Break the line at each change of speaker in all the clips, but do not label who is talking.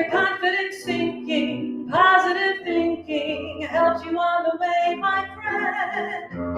your confidence sinking, positive thinking helps you on the way, my friend.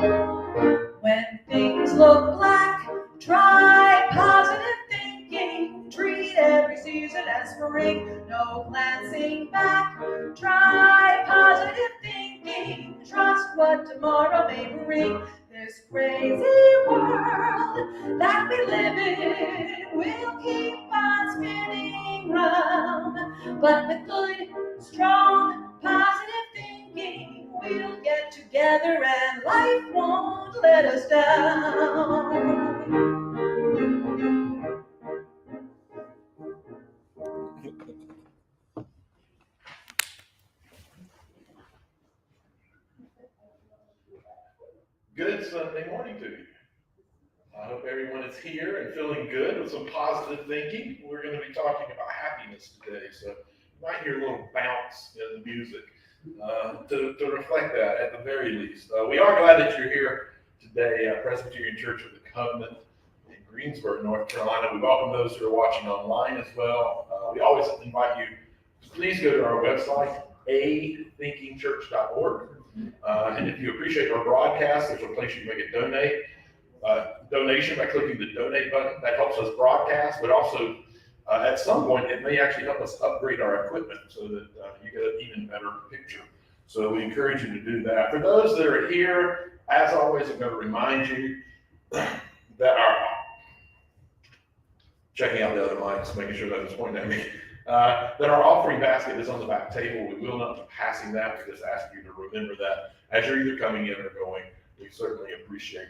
When things look black, try positive thinking. Treat every season as spring, no glancing back. Try positive thinking, trust what tomorrow may bring. This crazy world that we live in will keep on spinning round. But with good, strong, positive thinking, we'll get together and life won't let us down.
Good Sunday morning to you. I hope everyone is here and feeling good with some positive thinking. We're going to be talking about happiness today, so you might hear a little bounce in the music to reflect that at the very least. We are glad that you're here today at Presbyterian Church of the Covenant in Greensburg, North Carolina. We welcome those who are watching online as well. We always invite you to please go to our website, athinkingchurch.org. And if you appreciate our broadcast, there's a place you can make a donation by clicking the donate button. That helps us broadcast, but also at some point it may actually help us upgrade our equipment so that you get an even better picture. So we encourage you to do that. For those that are here, as always, I'm going to remind you that checking out the other mics, making sure that it's pointing at me. That our offering basket is on the back table. We will not be passing that. We just ask you to remember that as you're either coming in or going. We certainly appreciate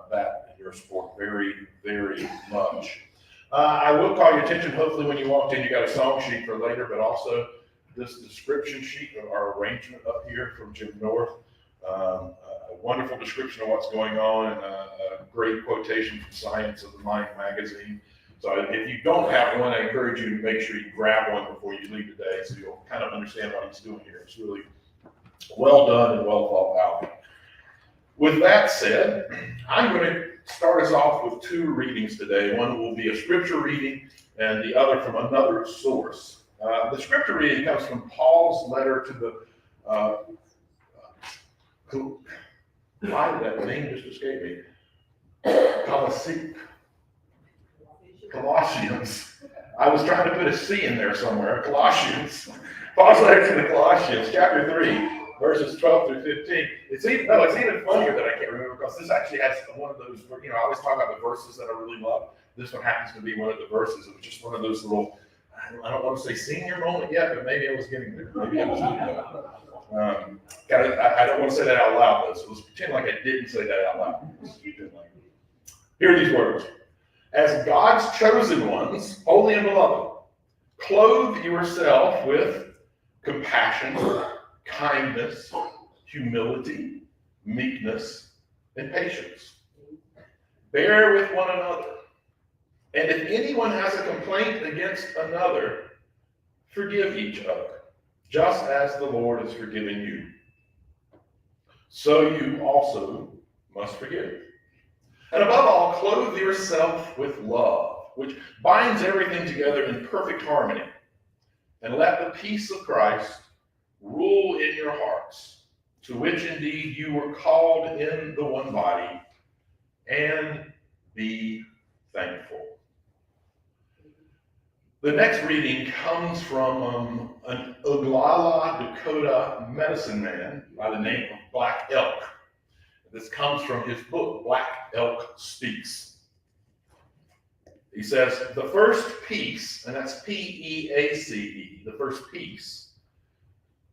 that and your support very, very much. I will call your attention, hopefully when you walked in, you got a song sheet for later, but also this description sheet of our arrangement up here from Jim North. A wonderful description of what's going on, and a great quotation from Science of the Mind magazine. So if you don't have one, I encourage you to make sure you grab one before you leave today so you'll kind of understand what he's doing here. It's really well done and well thought out. With that said, I'm going to start us off with two readings today. One will be a scripture reading and the other from another source. The scripture reading comes from Paul's letter to the why did that name just escape me? Colossians. I was trying to put a C in there somewhere. Colossians. Paul's letter to the Colossians, chapter 3, verses 12 through 15. It's even funnier that I can't remember because this actually has one of those, I always talk about the verses that I really love. This one happens to be one of the verses. It was just one of those little, I don't want to say senior moment yet, but maybe I was getting there. Maybe I was getting there. I don't want to say that out loud, though, so let's pretend like I didn't say that out loud. Here are these words. As God's chosen ones, holy and beloved, clothe yourself with compassion, kindness, humility, meekness, and patience. Bear with one another. And if anyone has a complaint against another, forgive each other, just as the Lord has forgiven you. So you also must forgive. And above all, clothe yourself with love, which binds everything together in perfect harmony. And let the peace of Christ rule in your hearts, to which indeed you were called in the one body, and be thankful. The next reading comes from an Oglala, Dakota medicine man by the name of Black Elk. This comes from his book, Black Elk Speaks. He says, the first peace, and that's P-E-A-C-E, the first peace,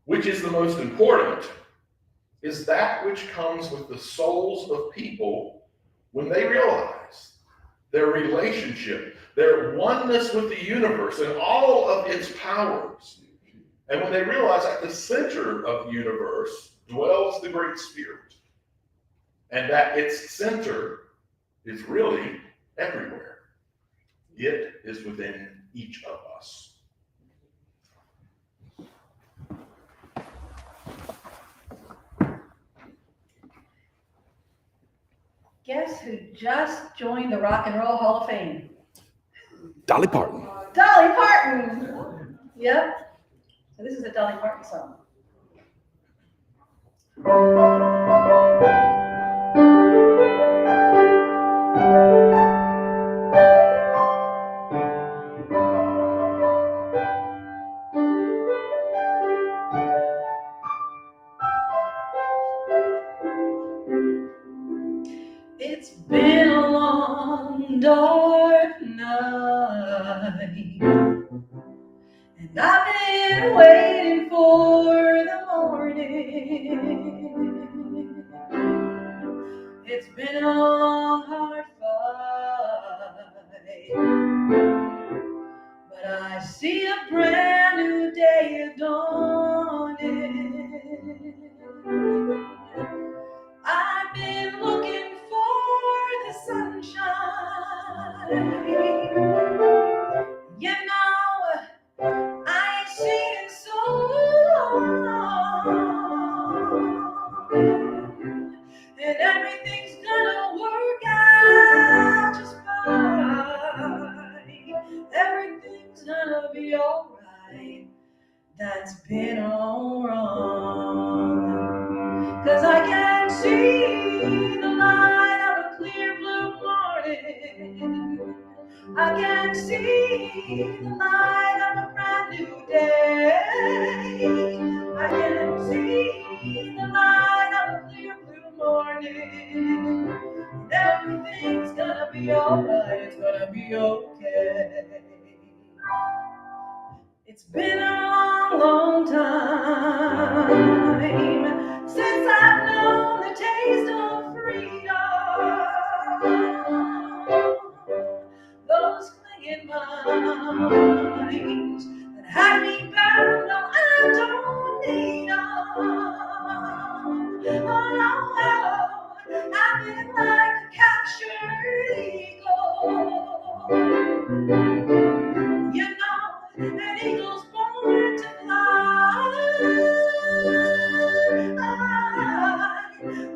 which is the most important, is that which comes with the souls of people when they realize their relationship, their oneness with the universe and all of its powers. And when they realize at the center of the universe dwells the Great Spirit, and that its center is really everywhere. It is within each of us.
Guess who just joined the Rock and Roll Hall of Fame?
Dolly Parton.
Dolly Parton! Yep. So this is a Dolly Parton song. It's been a long, dark night, and I've been waiting for the morning. It's been a long, hard fight, but I see a brand new day dawning. I've been looking for the sunshine. You know, I ain't seen it so long. And everything's gonna work out just fine. Everything's gonna be alright. That's been all wrong. 'Cause I can see the light of a clear blue morning. I can see the light of a brand new day. I can see the light of a clear blue morning. And everything's gonna be alright. It's gonna be okay. It's been a long, long time since I've known the taste of freedom. Those clinging minds that had me bound, no, I don't need them. Oh, I've been like a captured eagle. You know, an eagle's born to fly.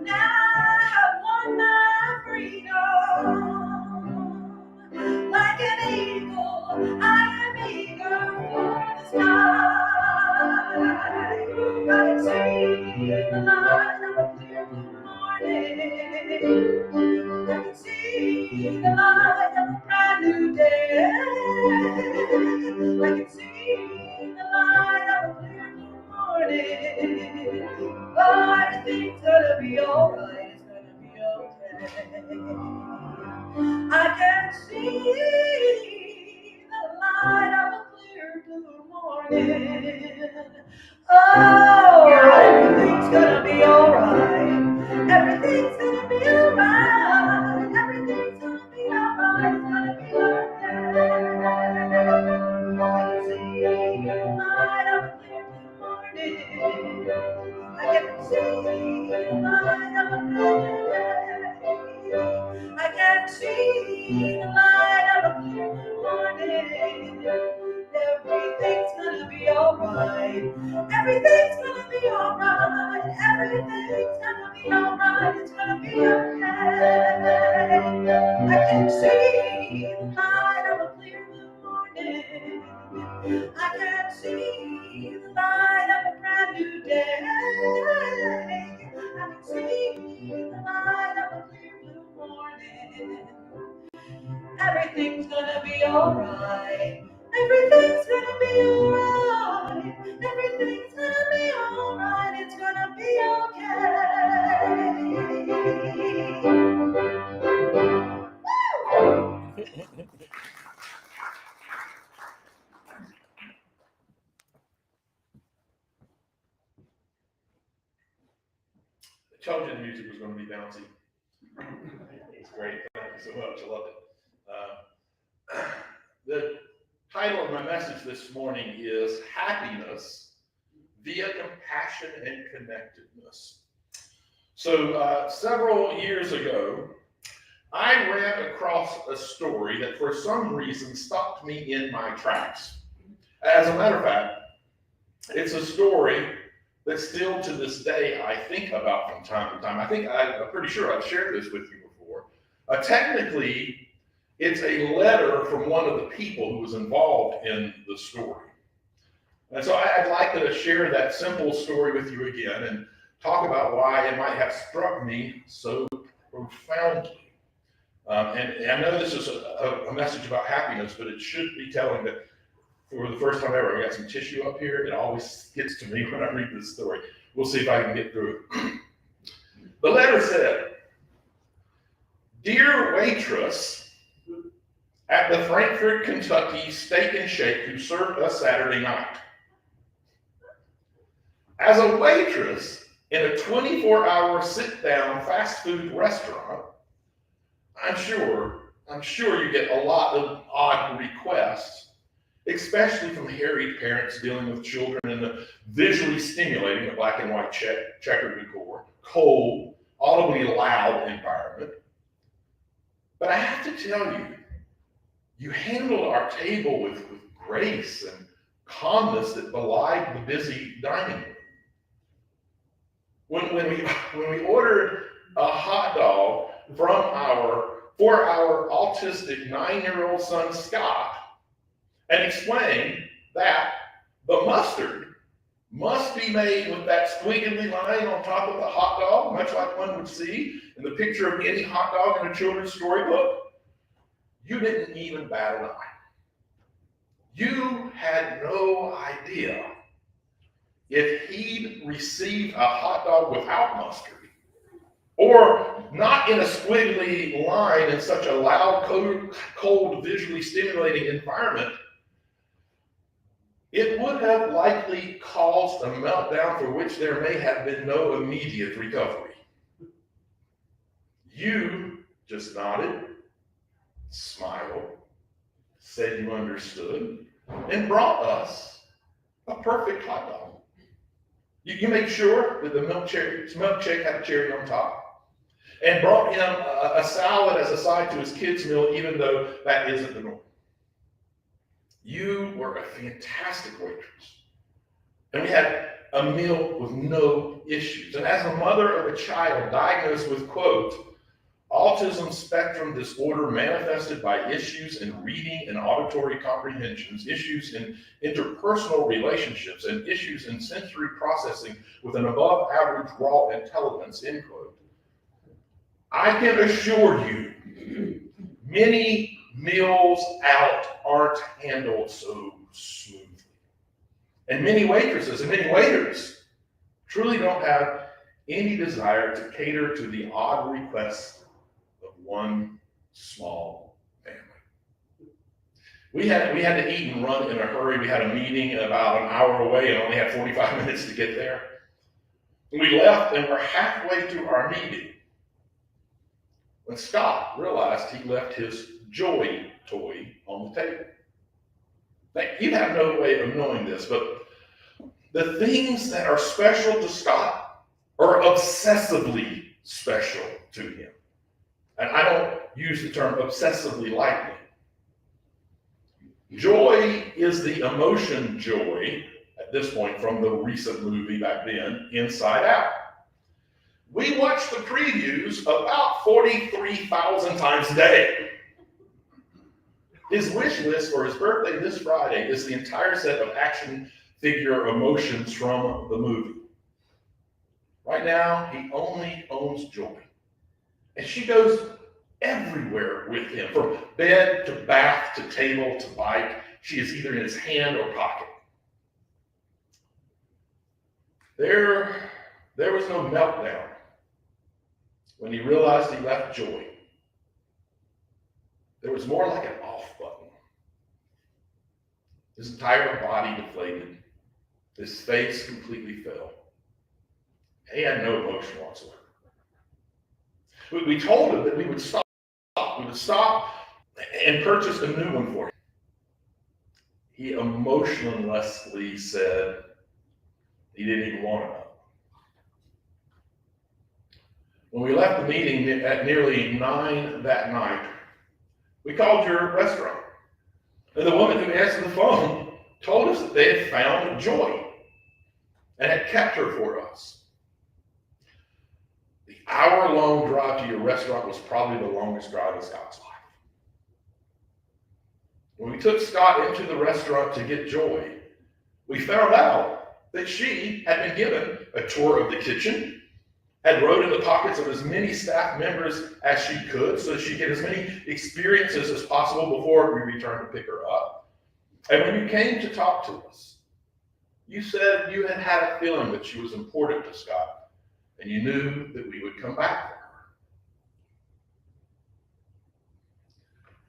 Now I have won my freedom. Like an eagle, I am eager for the sky. I can see the light of a clear blue morning. I can see the light of a brand new day. I can see the light of a clear blue morning. Oh, everything's gonna be alright. It's gonna be okay. I can see the light of a clear blue morning. Oh, everything's gonna be alright. Everything's gonna be alright. Everything's gonna be alright. It's gonna be okay. I can see the light of a clear blue morning. I can see the light of a clear blue day. I can see the light of a clear blue morning. Everything's gonna be alright. Everything's gonna be alright. Everything's gonna be alright. It's gonna be okay. I can see the light of a clear blue morning. I can see the light of a brand new day. I can see the light of a clear blue morning. Everything's gonna be alright. Everything's gonna be alright. Everything's gonna be alright. It's gonna be okay.
I told you the music was going to be bouncy. It's great. Thank you so much. I love it. The title of my message this morning is Happiness via Compassion and Connectedness. So several years ago, I ran across a story that for some reason stopped me in my tracks. As a matter of fact, it's a story that still to this day I think about from time to time. I'm pretty sure I've shared this with you before. Technically, it's a letter from one of the people who was involved in the story. And so I'd like to share that simple story with you again and talk about why it might have struck me so profoundly. And I know this is a message about happiness, but it should be telling that for the first time ever, I got some tissue up here. It always gets to me when I read this story. We'll see if I can get through it. The letter said, "Dear waitress at the Frankfort, Kentucky Steak and Shake who served us Saturday night. As a waitress in a 24-hour sit-down fast food restaurant, I'm sure you get a lot of odd requests, especially from harried parents dealing with children in the visually stimulating, the black and white checkered decor, cold, audibly loud environment. But I have to tell you, you handled our table with grace and calmness that belied the busy dining room. When we ordered a hot dog for our autistic 9-year-old son Scott and explained that the mustard must be made with that squiggly line on top of the hot dog, much like one would see in the picture of any hot dog in a children's storybook, you didn't even bat an eye. You had no idea if he'd received a hot dog without mustard, or not in a squiggly line in such a loud, cold, visually stimulating environment, it would have likely caused a meltdown for which there may have been no immediate recovery. You just nodded, smiled, said you understood, and brought us a perfect hot dog. You made sure that the milkshake had a cherry on top, and brought him a salad as a side to his kid's meal, even though that isn't the norm. You were a fantastic waitress, and we had a meal with no issues. And as a mother of a child diagnosed with, quote, autism spectrum disorder manifested by issues in reading and auditory comprehensions, issues in interpersonal relationships, and issues in sensory processing with an above average raw intelligence, end quote, I can assure you, many meals out aren't handled so smoothly. And many waitresses and many waiters truly don't have any desire to cater to the odd requests of one small family. We had to eat and run in a hurry. We had a meeting about an hour away and only had 45 minutes to get there. We left and we're halfway through our meeting when Scott realized he left his Joy toy on the table. Now, you have no way of knowing this, but the things that are special to Scott are obsessively special to him. And I don't use the term obsessively lightly. Joy is the emotion joy, at this point from the recent movie back then, Inside Out. We watch the previews about 43,000 times a day. His wish list for his birthday this Friday is the entire set of action figure emotions from the movie. Right now, he only owns Joy. And she goes everywhere with him, from bed to bath to table to bike. She is either in his hand or pocket. There was no meltdown when he realized he left Joy. There was more like an off button. His entire body deflated. His face completely fell. He had no emotion whatsoever. We told him that we would stop. We would stop and purchase a new one for him. He emotionlessly said he didn't even want to know. When we left the meeting at nearly 9 that night, we called your restaurant. And the woman who answered the phone told us that they had found Joy and had kept her for us. The hour-long drive to your restaurant was probably the longest drive in Scott's life. When we took Scott into the restaurant to get Joy, we found out that she had been given a tour of the kitchen, had wrote in the pockets of as many staff members as she could so she could get as many experiences as possible before we returned to pick her up. And when you came to talk to us, you said you had had a feeling that she was important to Scott, and you knew that we would come back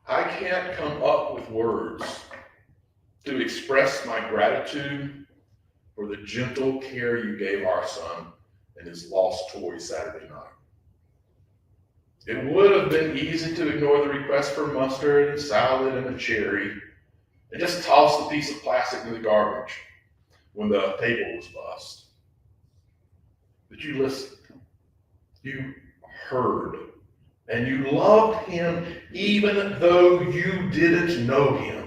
for her. I can't come up with words to express my gratitude for the gentle care you gave our son and his lost toy Saturday night. It would have been easy to ignore the request for mustard and salad and a cherry and just toss the piece of plastic in the garbage when the table was bussed. But you listened, you heard, and you loved him even though you didn't know him.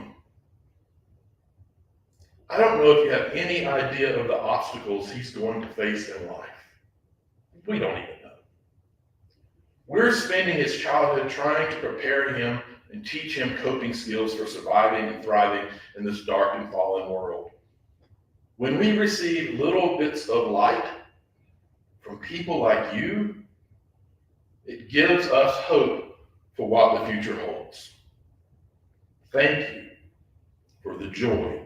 I don't know if you have any idea of the obstacles he's going to face in life. We don't even know. We're spending his childhood trying to prepare him and teach him coping skills for surviving and thriving in this dark and fallen world. When we receive little bits of light from people like you, it gives us hope for what the future holds. Thank you for the joy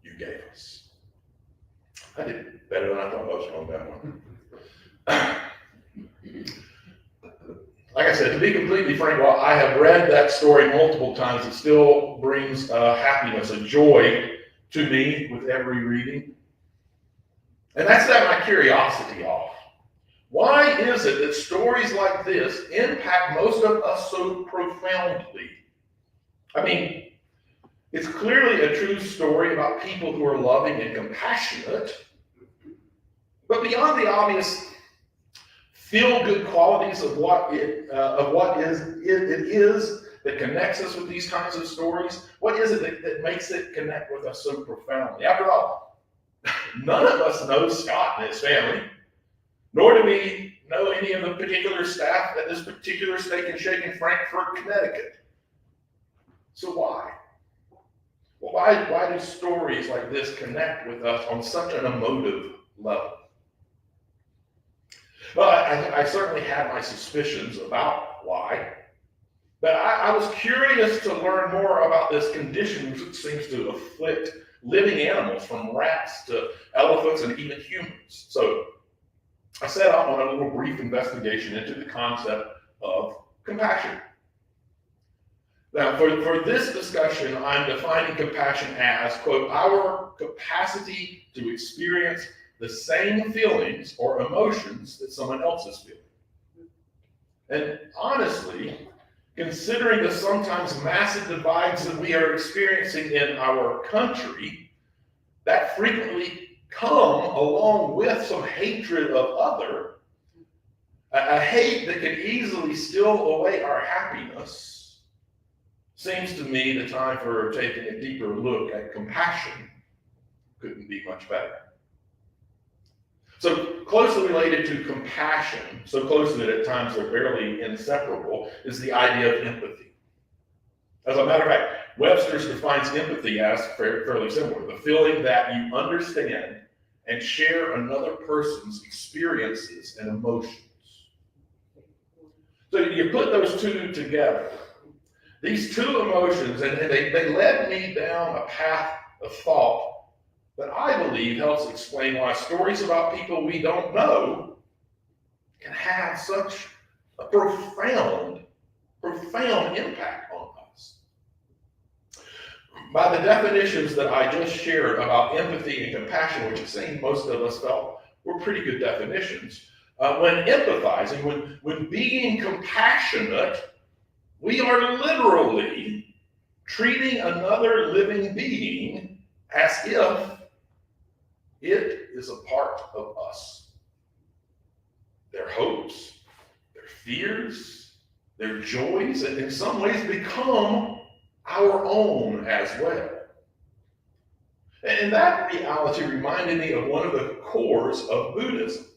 you gave us. I did better than I thought I was on that one. Like I said, to be completely frank, while I have read that story multiple times, it still brings happiness, a joy to me with every reading. And that set my curiosity off. Why is it that stories like this impact most of us so profoundly? I mean, it's clearly a true story about people who are loving and compassionate, but beyond the obvious feel-good qualities of what it is that connects us with these kinds of stories, what is it that makes it connect with us so profoundly? After all, none of us know Scott and his family, nor do we know any of the particular staff at this particular Steak and Shake in Frankfort, Connecticut. So why? Well, why do stories like this connect with us on such an emotive level? Well, I certainly had my suspicions about why, but I was curious to learn more about this condition which seems to afflict living animals, from rats to elephants and even humans. So I set out on a little brief investigation into the concept of compassion. Now, for this discussion, I'm defining compassion as, quote, our capacity to experience the same feelings or emotions that someone else is feeling. And honestly, considering the sometimes massive divides that we are experiencing in our country, that frequently come along with some hatred of other, a hate that can easily steal away our happiness, seems to me the time for taking a deeper look at compassion couldn't be much better. So closely related to compassion, so close that at times they're barely inseparable, is the idea of empathy. As a matter of fact, Webster's defines empathy as fairly similar: the feeling that you understand and share another person's experiences and emotions. So you put those two together, these two emotions, and they led me down a path of thought that I believe helps explain why stories about people we don't know can have such a profound impact on us. By the definitions that I just shared about empathy and compassion, which it seems most of us felt were pretty good definitions, when empathizing, when being compassionate, we are literally treating another living being as if it is a part of us. Their hopes, their fears, their joys, and in some ways become our own as well. And that reality reminded me of one of the cores of Buddhism,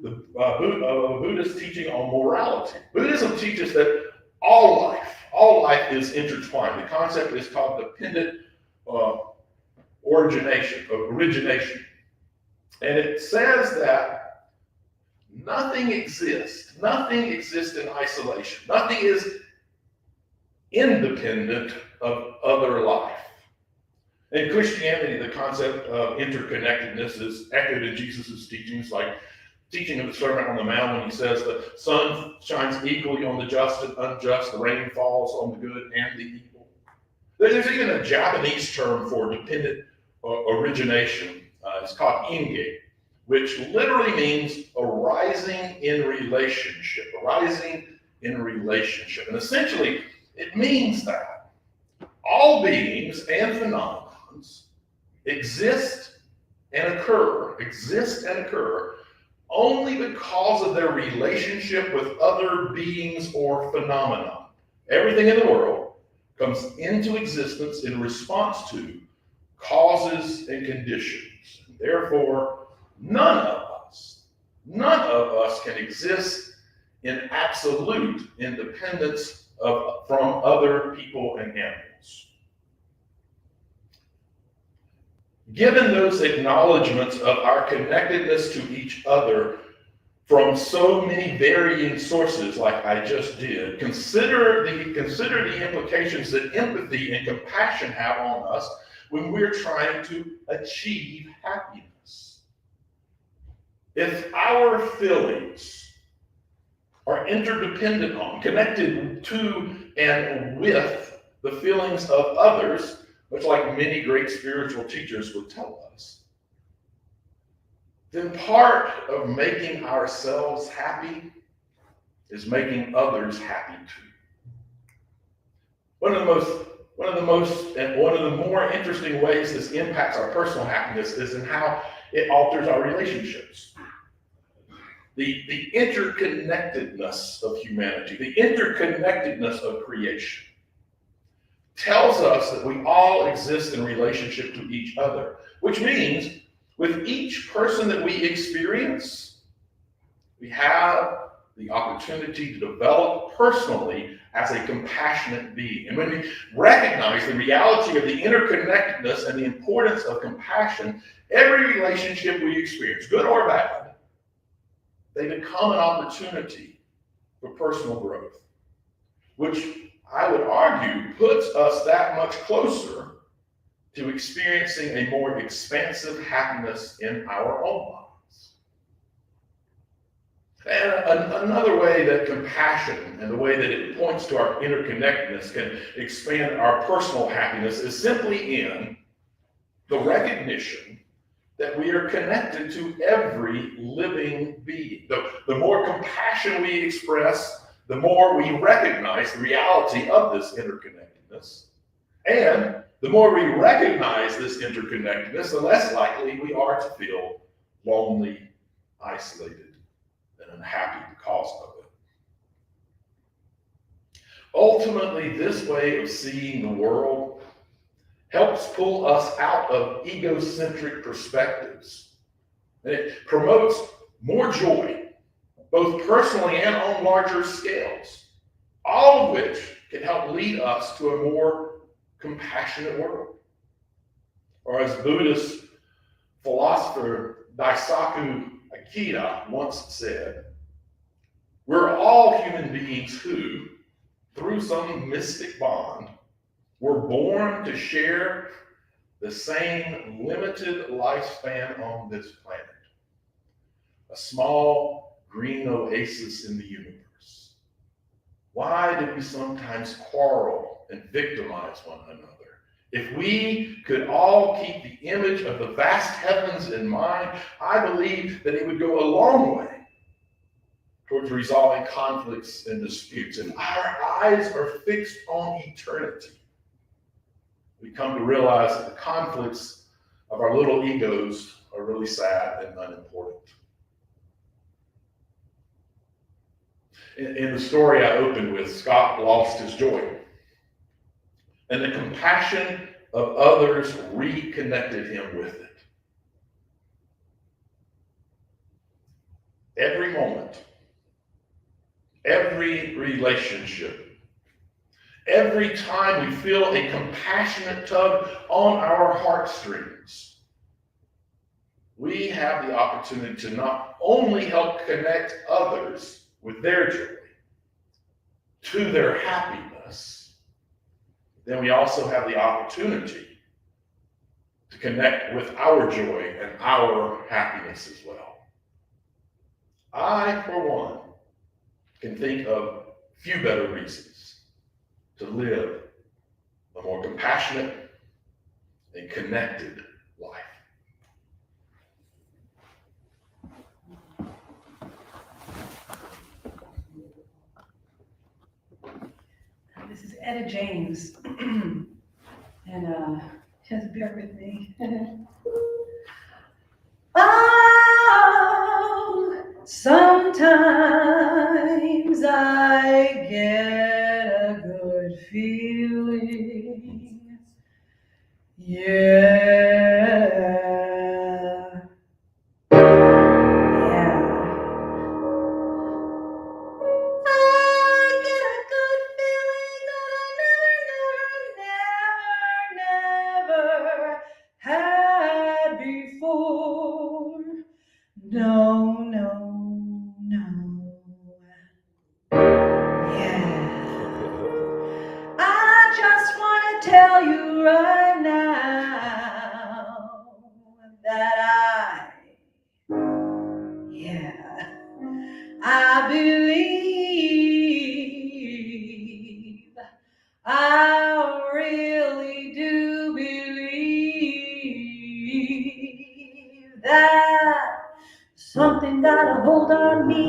the Buddhist teaching on morality. Buddhism teaches that all life is intertwined. The concept is called dependent origination. And it says that nothing exists in isolation. Nothing is independent of other life. In Christianity, the concept of interconnectedness is echoed in Jesus' teachings, like teaching of the Sermon on the Mount when he says the sun shines equally on the just and unjust, the rain falls on the good and the evil. There's even a Japanese term for dependent origination. It's called inge, which literally means arising in relationship. And essentially, it means that all beings and phenomena exist and occur only because of their relationship with other beings or phenomena. Everything in the world comes into existence in response to causes and conditions. Therefore, none of us can exist in absolute independence from other people and animals. Given those acknowledgments of our connectedness to each other from so many varying sources, like I just did, consider the implications that empathy and compassion have on us when we're trying to achieve happiness. If our feelings are interdependent on, connected to, and with the feelings of others, much like many great spiritual teachers would tell us, then part of making ourselves happy is making others happy too. One of the more interesting ways this impacts our personal happiness is in how it alters our relationships. The interconnectedness of humanity, the interconnectedness of creation, tells us that we all exist in relationship to each other, which means with each person that we experience, we have the opportunity to develop personally as a compassionate being. And when we recognize the reality of the interconnectedness and the importance of compassion, every relationship we experience, good or bad, they become an opportunity for personal growth, which I would argue puts us that much closer to experiencing a more expansive happiness in our own lives. And another way that compassion and the way that it points to our interconnectedness can expand our personal happiness is simply in the recognition that we are connected to every living being. The more compassion we express, the more we recognize the reality of this interconnectedness. And the more we recognize this interconnectedness, the less likely we are to feel lonely, isolated, and unhappy because of it. Ultimately, this way of seeing the world helps pull us out of egocentric perspectives. And it promotes more joy, both personally and on larger scales, all of which can help lead us to a more compassionate world. Or as Buddhist philosopher Daisaku Ikeda once said, we're all human beings who, through some mystic bond, were born to share the same limited lifespan on this planet. A small green oasis in the universe. Why do we sometimes quarrel and victimize one another? If we could all keep the image of the vast heavens in mind, I believe that it would go a long way towards resolving conflicts and disputes. If our eyes are fixed on eternity, we come to realize that the conflicts of our little egos are really sad and unimportant. In the story I opened with, Scott lost his joy, and the compassion of others reconnected him with it. Every moment, every relationship Every time we feel a compassionate tug on our heartstrings, we have the opportunity to not only help connect others with their joy to their happiness, then we also have the opportunity to connect with our joy and our happiness as well. I, for one, can think of few better reasons to live a more compassionate and connected life.
This is Etta James, and just bear with me. Oh, sometimes I get a good feeling. Yeah. No, no, no. Yeah. I just want to tell you right now that I believe, I really do believe that something got a hold on me,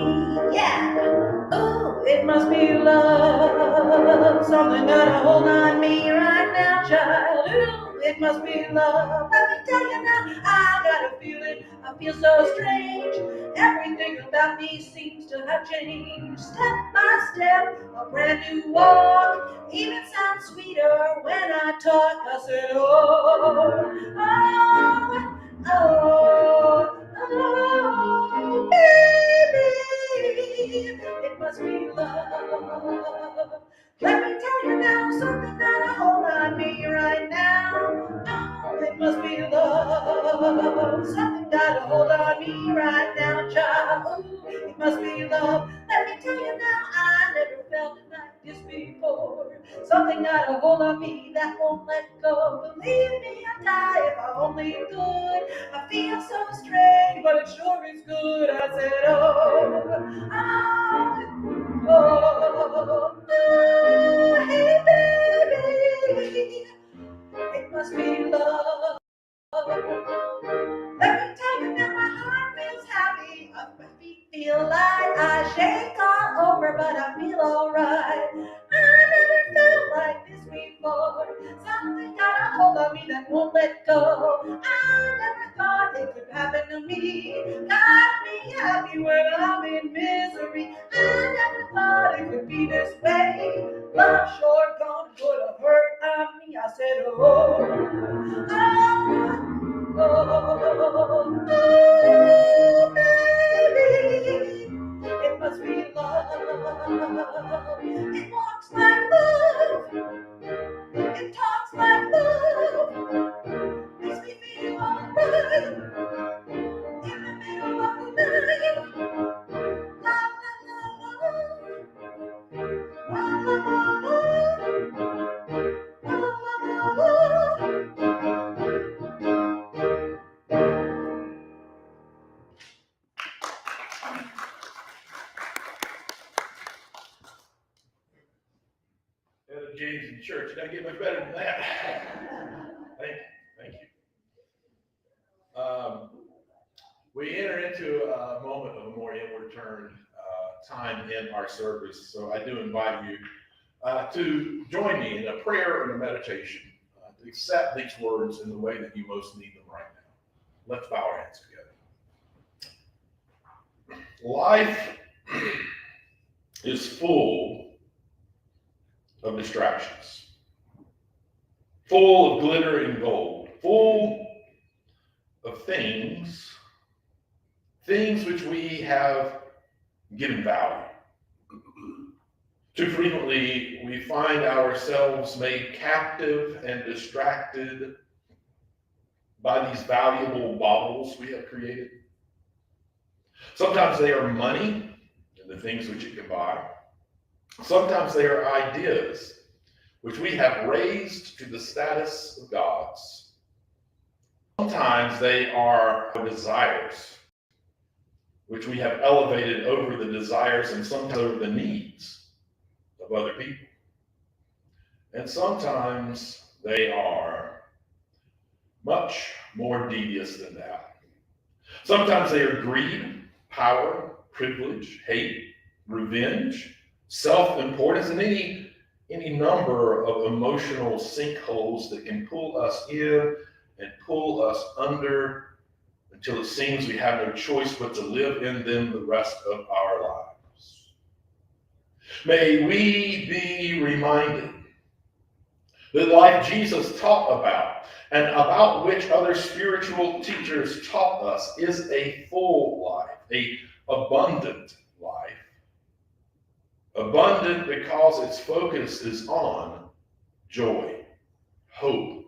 yeah. Oh, it must be love. Something got a hold on me right now, child. Ooh, it must be love. Let me tell you now, I got a feeling. I feel so strange. Everything about me seems to have changed. Step by step, a brand new walk. Even sounds sweeter when I talk. I said, oh, oh, oh. Oh, baby, it must be love. Let me tell you now, something got a hold on me right now. Oh, it must be love. Something got a hold on me right now, child. Ooh, it must be love. Let me tell you now, I never felt like this before. Something got a hold on me that won't let go. Believe me, I'd die if I only could. I feel so strange, but it sure is good. I said, oh, oh, oh, oh, hey, baby, it must be love. Let me tell you now, my heart feels happy. My feet feel light. I shake all over, but I feel alright. I never felt like this before. Something got a hold on me that won't let go. I never thought it could happen to me. Got me happy when I'm in misery. I never thought it could be this way. Love sure gonna put a hurt on me. I said, oh, oh, oh, oh, baby, it must be love. It walks like love. It talks like love. Makes me feel alright in the middle of the night. La la la la, la la la la, la la la.
Etta James in church. It doesn't get much better than that. Thank you. We enter into a moment of a more inward turn time in our service. So I do invite you to join me in a prayer and a meditation, to accept these words in the way that you most need them right now. Let's bow our heads together. Life is full of distractions, full of glitter and gold, full of things which we have given value. Too frequently, we find ourselves made captive and distracted by these valuable baubles we have created. Sometimes they are money and the things which it can buy. Sometimes they are ideas which we have raised to the status of gods. Sometimes they are desires which we have elevated over the desires and sometimes over the needs of other people. And sometimes they are much more devious than that. Sometimes they are greed, power, privilege, hate, revenge, self-importance, and any number of emotional sinkholes that can pull us in and pull us under until it seems we have no choice but to live in them the rest of our lives. May we be reminded that life Jesus taught about and about which other spiritual teachers taught us is a full life, an abundant life. Abundant because its focus is on joy, hope,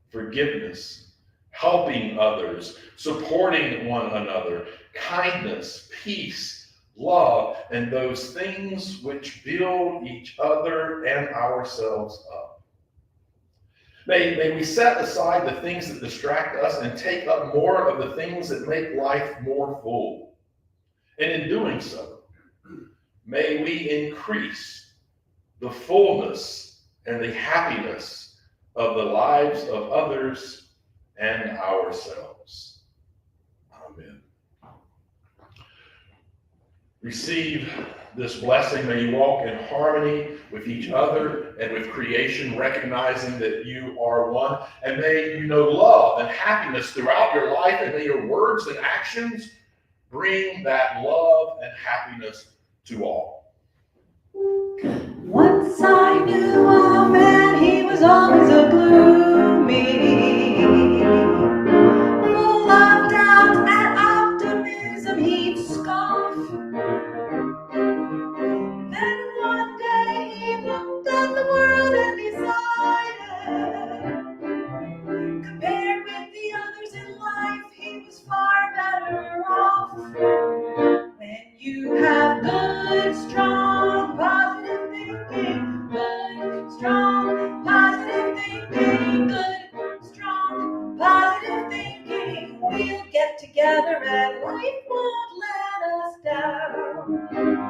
forgiveness, helping others, supporting one another, kindness, peace, love, and those things which build each other and ourselves up. May we set aside the things that distract us and take up more of the things that make life more full. And in doing so, may we increase the fullness and the happiness of the lives of others and ourselves. Amen. Receive this blessing. May you walk in harmony with each other and with creation, recognizing that you are one. And may you know love and happiness throughout your life, and may your words and actions bring that love and happiness to all.
Once I knew a man, he was always a gloomy, full of doubt and optimism, he'd scoff. Then one day he looked at the world and decided, compared with the others in life, he was far better off. When you have good, strong, positive thinking, good, strong, positive thinking, good, strong, positive thinking, we'll get together and life won't let us down.